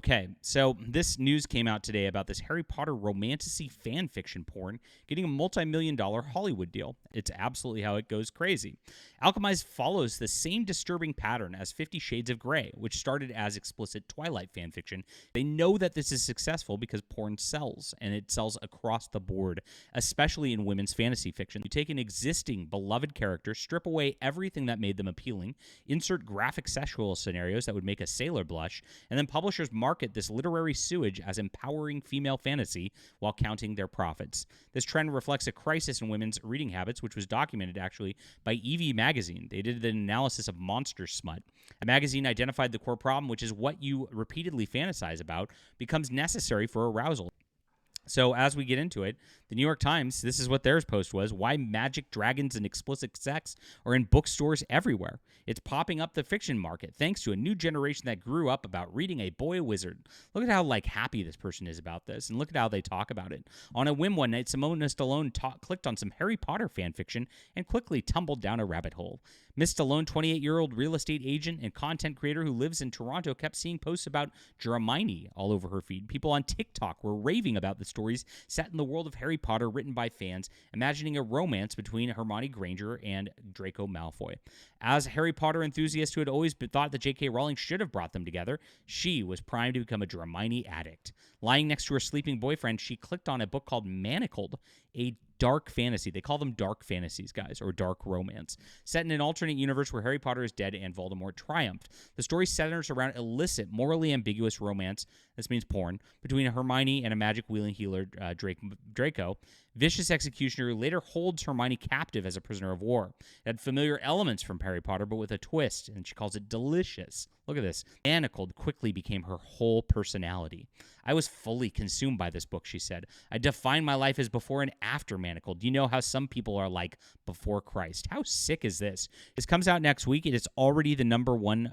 Okay, so this news came out today about this Harry Potter romantasy fan fiction porn getting a multi-million-dollar Hollywood deal. It's absolutely how it goes crazy. Alchemized follows the same disturbing pattern as 50 Shades of Grey, which started as explicit Twilight fan fiction. They know that this is successful because porn sells, and it sells across the board, especially in women's fantasy fiction. You take an existing beloved character, strip away everything that made them appealing, insert graphic sexual scenarios that would make a sailor blush, and then publishers market this literary sewage as empowering female fantasy while counting their profits. This trend reflects a crisis in women's reading habits, which was documented actually by Evie magazine. They did an analysis of monster smut. A magazine identified the core problem, which is what you repeatedly fantasize about becomes necessary for arousal. So as we get into it, the New York Times, this is what their post was: why magic, dragons, and explicit sex are in bookstores everywhere. It's popping up the fiction market thanks to a new generation that grew up about reading a boy wizard. Look at how happy this person is about this, and look at how they talk about it. On a whim one night, Simone Stallone clicked on some Harry Potter fan fiction and quickly tumbled down a rabbit hole. Miss Stallone, 28-year-old real estate agent and content creator who lives in Toronto, kept seeing posts about Hermione all over her feed. People on TikTok were raving about the stories set in the world of Harry Potter written by fans, imagining a romance between Hermione Granger and Draco Malfoy. As a Harry Potter enthusiast who had always thought that J.K. Rowling should have brought them together, she was primed to become a Hermione addict. Lying next to her sleeping boyfriend, she clicked on a book called Manacled, a dark fantasy. They call them dark fantasies, guys, or dark romance. Set in an alternate universe where Harry Potter is dead and Voldemort triumphed. The story centers around illicit, morally ambiguous romance, this means porn, between Hermione and a magic-wielding healer, Draco, vicious executioner who later holds Hermione captive as a prisoner of war. It had familiar elements from Harry Potter, but with a twist, and she calls it delicious. Look at this. Manacled quickly became her whole personality. I was fully consumed by this book, she said. I defined my life as before and after Manacled. You know how some people are like before Christ. How sick is this? This comes out next week. It is already the number one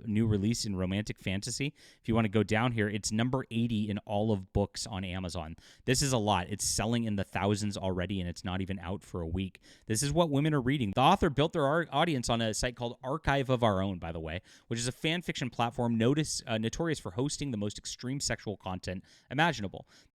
new release in romantic fantasy. If you want to go down here, it's number 80 in all of books on Amazon. This is a lot. It's selling in the thousands already, and it's not even out for a week. This is what women are reading. The author built their audience on a site called Archive of Our Own, by the way, which is a fan fiction platform notorious for hosting the most extreme sexual content imaginable.